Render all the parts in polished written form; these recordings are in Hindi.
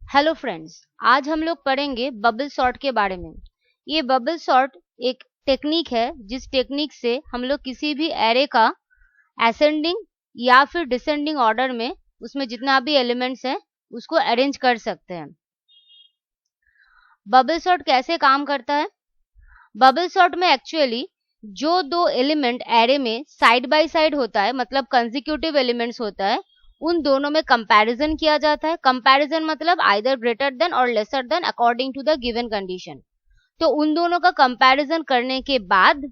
हेलो फ्रेंड्स, आज हम लोग पढ़ेंगे बबल सॉर्ट के बारे में। ये बबल सॉर्ट एक टेक्निक है जिस टेक्निक से हम लोग किसी भी एरे का असेंडिंग या फिर डिसेंडिंग ऑर्डर में उसमें जितना भी एलिमेंट्स हैं उसको अरेंज कर सकते हैं। बबल सॉर्ट कैसे काम करता है? बबल सॉर्ट में एक्चुअली जो दो एलिमेंट एरे में साइड बाय साइड होता है, मतलब कंसेक्यूटिव एलिमेंट्स होता है, उन दोनों में कंपैरिजन किया जाता है। कंपैरिजन मतलब आइदर ग्रेटर देन और lesser than according to the given condition. तो उन दोनों का कंपैरिजन करने के बाद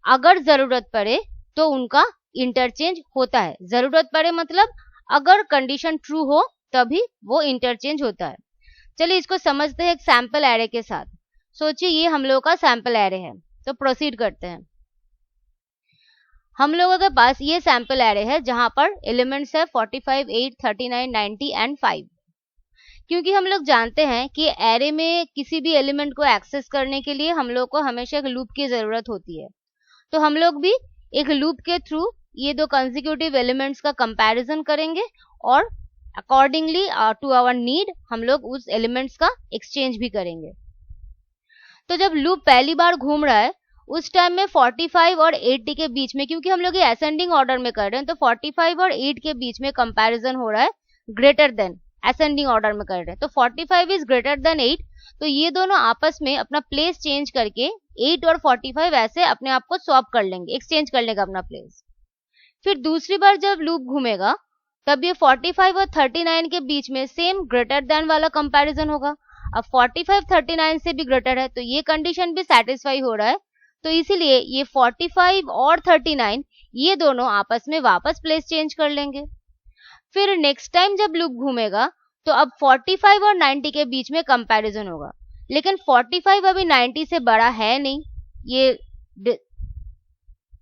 अगर जरूरत पड़े तो उनका इंटरचेंज होता है। जरूरत पड़े मतलब अगर कंडीशन ट्रू हो तभी वो इंटरचेंज होता है। चलिए इसको समझते हैं एक सैंपल एरे के साथ। सोचिए ये हम लोगों का सैंपल एरे है, तो प्रोसीड करते हैं। हम लोगों के पास ये सैंपल एरे है जहां पर एलिमेंट्स है 45, 8, 39, 90 एंड 5। क्योंकि हम लोग जानते हैं कि एरे में किसी भी एलिमेंट को एक्सेस करने के लिए हम लोग को हमेशा एक लूप की जरूरत होती है। तो हम लोग भी एक लूप के थ्रू ये दो कंसेक्यूटिव एलिमेंट्स का कंपैरिजन करेंगे और अकॉर्डिंगली टू आवर नीड हम लोग उस एलिमेंट्स का एक्सचेंज भी करेंगे। तो जब लूप पहली बार घूम रहा है उस टाइम में 45 और 80 के बीच में, क्योंकि हम लोग ये असेंडिंग ऑर्डर में कर रहे हैं, तो 45 और 8 के बीच में कंपैरिजन हो रहा है ग्रेटर देन, असेंडिंग ऑर्डर में कर रहे हैं। तो 45 इज ग्रेटर देन 8, तो ये दोनों आपस में अपना प्लेस चेंज करके 8 और 45 ऐसे अपने आप को स्वैप कर लेंगे, एक्सचेंज कर लेगा अपना प्लेस। फिर दूसरी बार जब लूप घूमेगा तब ये 45 और 39 के बीच में सेम ग्रेटर देन वाला कंपैरिजन होगा। अब 45 39 से भी ग्रेटर है तो ये कंडीशन भी सेटिस्फाई हो रहा है, तो इसीलिए ये 45 और 39 ये दोनों आपस में वापस प्लेस चेंज कर लेंगे। फिर नेक्स्ट टाइम जब लूप घूमेगा तो अब 45 और 90 के बीच में कंपैरिजन होगा, लेकिन 45 अभी 90 से बड़ा है नहीं, ये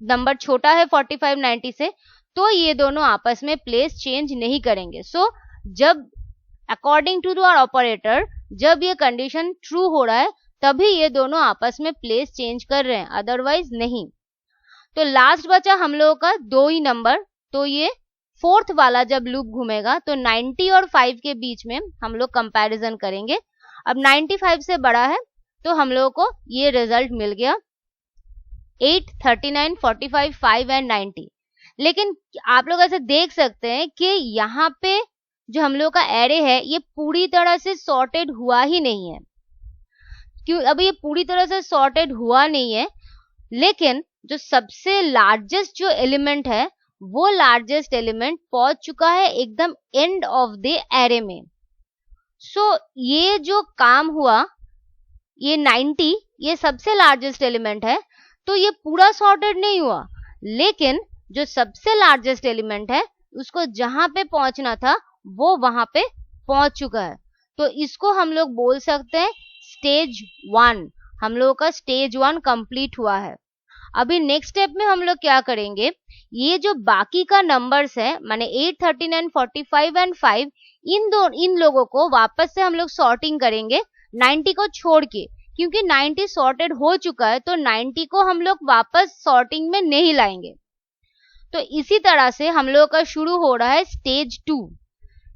नंबर छोटा है 45 90 से, तो ये दोनों आपस में प्लेस चेंज नहीं करेंगे। सो जब अकॉर्डिंग टू आवर ऑपरेटर जब ये कंडीशन ट्रू हो रहा है तभी ये दोनों आपस में प्लेस चेंज कर रहे हैं, अदरवाइज नहीं। तो लास्ट बचा हम लोगों का दो ही नंबर, तो ये फोर्थ वाला जब लूप घूमेगा तो 90 और 5 के बीच में हम लोग कंपैरिजन करेंगे। अब 95 से बड़ा है तो हम लोगों को ये रिजल्ट मिल गया 8, 39, 45, 5 एंड 90। लेकिन आप लोग ऐसे देख सकते हैं कि यहाँ पे जो हम लोग का एरे है ये पूरी तरह से सॉर्टेड हुआ ही नहीं है। क्यों? अभी ये पूरी तरह से सॉर्टेड हुआ नहीं है, लेकिन जो सबसे लार्जेस्ट जो एलिमेंट है वो लार्जेस्ट एलिमेंट पहुंच चुका है एकदम एंड ऑफ द एरे में। सो ये जो काम हुआ, ये 90 ये सबसे लार्जेस्ट एलिमेंट है, तो ये पूरा सॉर्टेड नहीं हुआ, लेकिन जो सबसे लार्जेस्ट एलिमेंट है उसको जहां पे पहुंचना था वो वहां पे पहुंच चुका है। तो इसको हम लोग बोल सकते हैं स्टेज 1। हम लोगों का स्टेज 1 कंप्लीट हुआ है। अभी नेक्स्ट स्टेप में हम लोग क्या करेंगे, ये जो बाकी का नंबर्स है माने 8, 39, 45 एंड 5, इन लोगों को वापस से हम लोग सॉर्टिंग करेंगे 90 को छोड़ के, क्योंकि 90 सॉर्टेड हो चुका है तो 90 को हम लोग वापस सॉर्टिंग में नहीं लाएंगे। तो इसी तरह से हम लोगों का शुरू हो रहा है स्टेज 2।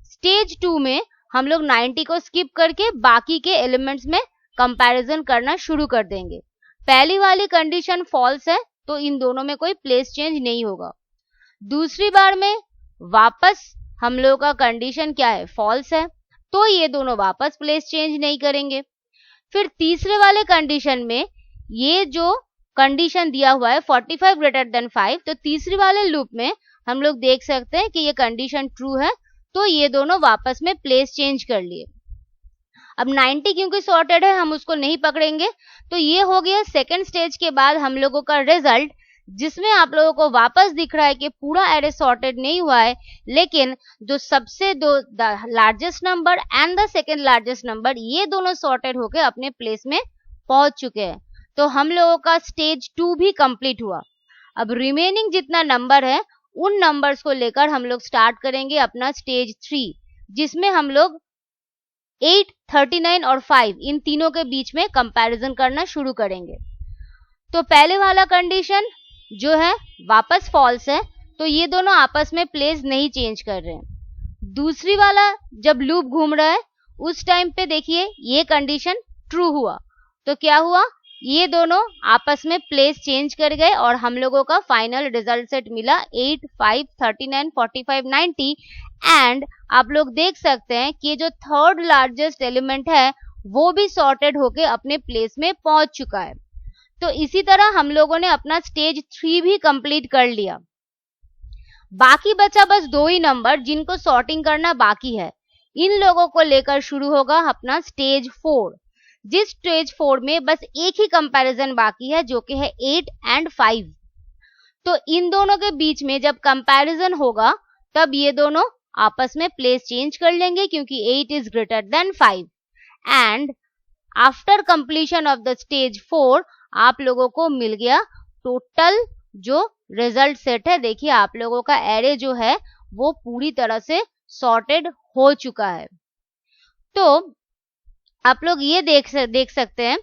स्टेज 2 में हम लोग 90 को स्किप करके बाकी के एलिमेंट्स में कंपैरिजन करना शुरू कर देंगे। पहली वाली कंडीशन फॉल्स है तो इन दोनों में कोई प्लेस चेंज नहीं होगा। दूसरी बार में वापस हम लोग का कंडीशन क्या है, फॉल्स है, तो ये दोनों वापस प्लेस चेंज नहीं करेंगे। फिर तीसरे वाले कंडीशन में ये जो कंडीशन दिया हुआ है 45 ग्रेटर देन 5, तो तीसरी वाले लूप में हम लोग देख सकते हैं कि ये कंडीशन ट्रू है, तो ये दोनों वापस में प्लेस चेंज कर लिए। अब 90 क्योंकि सॉर्टेड है हम उसको नहीं पकड़ेंगे, तो ये हो गया सेकंड स्टेज के बाद हम लोगों का रिजल्ट, जिसमें आप लोगों को वापस दिख रहा है कि पूरा एरे सॉर्टेड नहीं हुआ है, लेकिन जो सबसे दो largest number and the second largest number ये दोनों सॉर्टेड होकर अपने प्लेस में पहुंच चुके हैं। तो हम लोगों का स्टेज 2 भी कंप्लीट हुआ। अब रिमेनिंग जितना नंबर है उन नंबर्स को लेकर हम लोग स्टार्ट करेंगे अपना स्टेज 3, जिसमें हम लोग 8, 39 और 5 इन तीनों के बीच में कंपैरिजन करना शुरू करेंगे। तो पहले वाला कंडीशन जो है वापस फॉल्स है, तो ये दोनों आपस में प्लेस नहीं चेंज कर रहे हैं। दूसरी वाला जब लूप घूम रहा है उस टाइम पे देखिए ये कंडीशन ट्रू हुआ, तो क्या हुआ, ये दोनों आपस में प्लेस चेंज कर गए और हम लोगों का फाइनल रिजल्ट सेट मिला 8, 5, 39, 45, 90। एंड आप लोग देख सकते हैं कि जो थर्ड लार्जेस्ट एलिमेंट है वो भी सॉर्टेड होके अपने प्लेस में पहुंच चुका है। तो इसी तरह हम लोगों ने अपना स्टेज 3 भी कंप्लीट कर लिया। बाकी बचा बस 2 ही नंबर जिनको सॉर्टिंग करना बाकी है। इन लोगों को लेकर शुरू होगा अपना स्टेज 4, जिस स्टेज 4 में बस एक ही कंपैरिजन बाकी है जो कि है 8 एंड 5। तो इन दोनों के बीच में जब कंपैरिजन होगा तब ये दोनों आपस में प्लेस चेंज कर लेंगे क्योंकि 8 is greater than 5। And after completion of the stage 4 आप लोगों को मिल गया टोटल जो रिजल्ट सेट है। देखिए आप लोगों का एरे जो है वो पूरी तरह से सॉर्टेड हो चुका है। तो आप लोग ये देख सकते हैं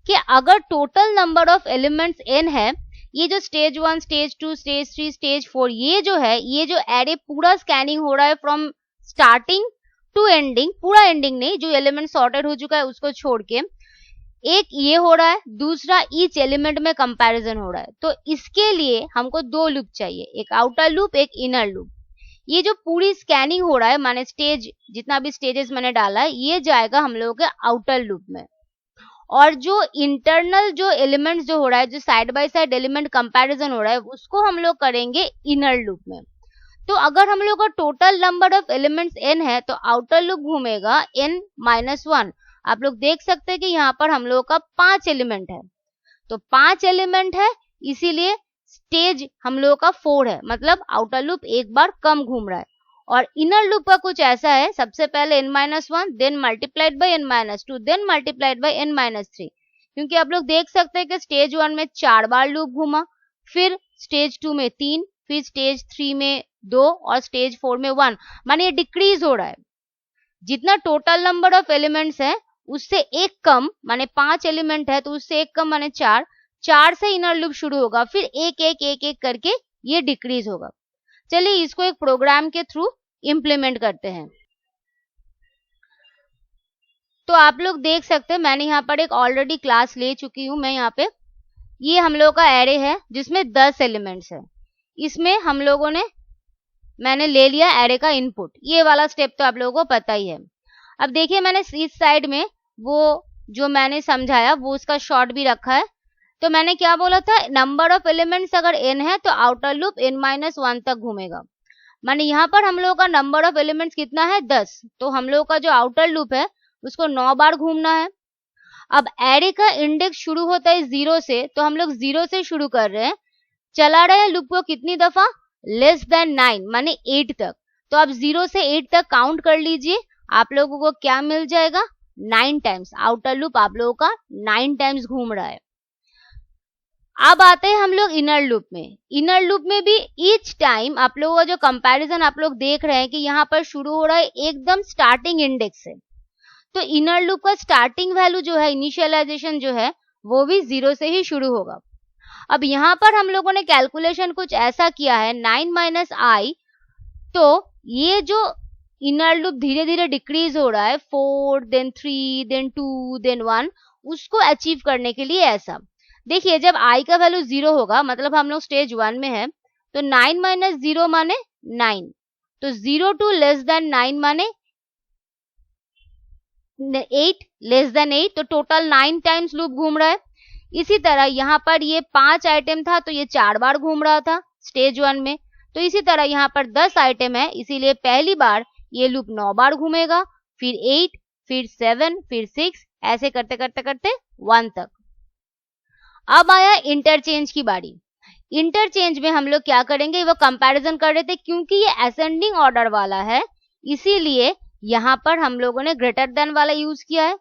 कि अगर total number of elements n है, ये जो स्टेज 1, स्टेज 2, स्टेज 3, स्टेज 4 ये जो है, ये जो एरे पूरा स्कैनिंग हो रहा है फ्रॉम स्टार्टिंग टू एंडिंग, पूरा एंडिंग नहीं, जो एलिमेंट सॉर्टेड हो चुका है उसको छोड़ के, एक ये हो रहा है, दूसरा ईच एलिमेंट में कंपैरिजन हो रहा है। तो इसके लिए हमको 2 लूप चाहिए, एक आउटर लूप, एक इनर लूप। ये जो पूरी स्कैनिंग हो रहा है माने स्टेज जितना भी स्टेजेस मैंने डाला है ये जाएगा हम लोगों के आउटर लूप में, और जो इंटरनल जो एलिमेंट्स जो हो रहा है, जो side by side element comparison हो रहा है उसको हम लोग करेंगे इनर लूप में। तो अगर हम लोग का total number of elements n है तो आउटर लूप घूमेगा n-1। आप लोग देख सकते हैं कि यहाँ पर हम लोग का 5 एलिमेंट है, तो 5 एलिमेंट है इसीलिए स्टेज हम लोगों का 4 है, मतलब आउटर लूप एक बार कम घूम रहा है। और इनर लूप का कुछ ऐसा है, सबसे पहले n-1 then multiplied by n-2 then multiplied by n-3, क्योंकि आप लोग देख सकते हैं कि स्टेज 1 में 4 बार लूप घूमा, फिर स्टेज 2 में 3, फिर स्टेज 3 में 2 और स्टेज 4 में 1, माने ये डिक्रीज हो रहा है। जितना टोटल नंबर ऑफ एलिमेंट्स है उससे एक कम, माने 5 एलिमेंट है तो उससे एक कम माने 4 से इनर लूप शुरू होगा, फिर एक करके ये डिक्रीज होगा। चलिए इसको एक प्रोग्राम के थ्रू इंप्लीमेंट करते हैं। तो आप लोग देख सकते हैं मैंने यहाँ पर एक ऑलरेडी क्लास ले चुकी हूँ मैं यहाँ पे। ये हम लोग का एरे है जिसमें 10 एलिमेंट्स है, इसमें हम लोगों ने मैंने ले लिया एरे का इनपुट। ये वाला स्टेप तो आप लोगों को पता ही है। अब देखिए मैंने इस साइड में वो जो मैंने समझाया वो उसका शॉर्ट भी रखा है। तो मैंने क्या बोला था, नंबर ऑफ एलिमेंट्स अगर n है तो आउटर लूप n-1 तक घूमेगा, माने यहाँ पर हम लोग का नंबर ऑफ एलिमेंट्स कितना है 10, तो हम लोग का जो आउटर लूप है उसको 9 बार घूमना है। अब एरे का इंडेक्स शुरू होता है 0 से, तो हम लोग 0 से शुरू कर रहे हैं, चला रहे हैं लूप को कितनी दफा, लेस देन 9 माने 8 तक। तो आप 0 से 8 तक काउंट कर लीजिए, आप लोगों को क्या मिल जाएगा 9 टाइम्स। आउटर लूप आप लोगों का 9 टाइम्स घूम रहा है। अब आते हैं हम लोग इनर लूप में। इनर लूप में भी ईच टाइम आप लोगों का जो कंपैरिजन आप लोग देख रहे हैं कि यहाँ पर शुरू हो रहा है एकदम स्टार्टिंग इंडेक्स से, तो इनर लूप का स्टार्टिंग वैल्यू जो है, इनिशियलाइजेशन जो है वो भी 0 से ही शुरू होगा। अब यहाँ पर हम लोगों ने कैलकुलेशन कुछ ऐसा किया है 9 - i, तो ये जो इनर लूप धीरे धीरे डिक्रीज हो रहा है 4 देन 3 देन 2 देन 1, उसको अचीव करने के लिए ऐसा देखिए, जब i का वैल्यू 0 होगा मतलब हम लोग स्टेज 1 में है, तो 9 - 0 माने 9, तो 0 to लेस देन 9 माने 8 लेस देन 8, तो टोटल 9 टाइम्स लूप घूम रहा है। इसी तरह यहाँ पर ये 5 आइटम था तो ये 4 बार घूम रहा था स्टेज 1 में, तो इसी तरह यहाँ पर 10 आइटम है इसीलिए पहली बार ये लूप 9 बार घूमेगा, फिर 8, फिर 7, फिर 6, ऐसे करते करते करते 1 तक। अब आया इंटरचेंज की बारी। इंटरचेंज में हम लोग क्या करेंगे, वो कंपैरिजन कर रहे थे, क्योंकि ये असेंडिंग ऑर्डर वाला है इसीलिए यहाँ पर हम लोगों ने ग्रेटर देन वाला यूज किया है।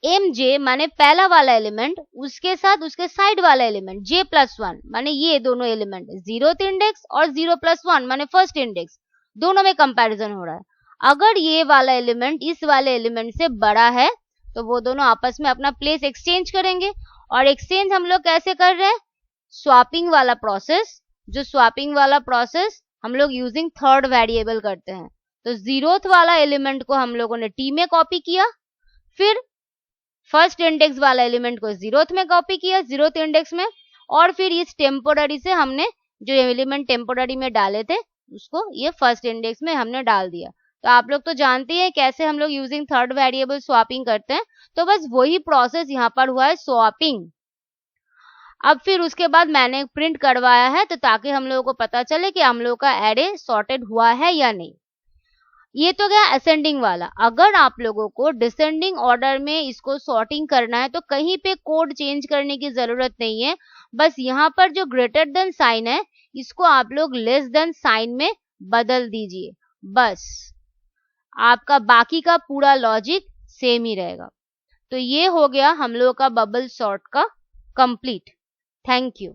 mj माने पहला वाला एलिमेंट उसके साथ उसके साइड वाला एलिमेंट j+1 माने ये दोनों एलिमेंट 0th इंडेक्स और 0+1 माने फर्स्ट इंडेक्स, दोनों में कंपैरिजन हो रहा है। अगर ये वाला एलिमेंट इस वाले एलिमेंट से बड़ा है तो वो दोनों आपस में अपना प्लेस एक्सचेंज करेंगे। और एक्सचेंज हम लोग कैसे कर रहे हैं, स्वैपिंग वाला प्रोसेस, जो स्वैपिंग वाला प्रोसेस हम लोग यूजिंग थर्ड वेरिएबल करते हैं। तो 0th वाला एलिमेंट को हम लोगों ने T में कॉपी किया, फिर फर्स्ट इंडेक्स वाला एलिमेंट को 0th में कॉपी किया, 0th इंडेक्स में, और फिर इस टेम्पोररी से हमने जो एलिमेंट टेम्पोररी में डाले थे उसको ये फर्स्ट इंडेक्स में हमने डाल दिया। तो आप लोग तो जानते हैं कैसे हम लोग यूजिंग थर्ड वेरिएबल स्वैपिंग करते हैं, तो बस वही प्रोसेस यहाँ पर हुआ है, स्वैपिंग। अब फिर उसके बाद मैंने प्रिंट करवाया है तो ताकि हम लोगों को पता चले कि हम लोग का एरे सॉर्टेड हुआ है या नहीं। ये तो गया असेंडिंग वाला। अगर आप लोगों को डिसेंडिंग ऑर्डर में इसको सॉर्टिंग करना है तो कहीं पे कोड चेंज करने की जरूरत नहीं है, बस यहाँ पर जो ग्रेटर देन साइन है इसको आप लोग लेस देन साइन में बदल दीजिए, बस आपका बाकी का पूरा लॉजिक सेम ही रहेगा। तो ये हो गया हम लोग का बबल सॉर्ट का कंप्लीट। Thank you.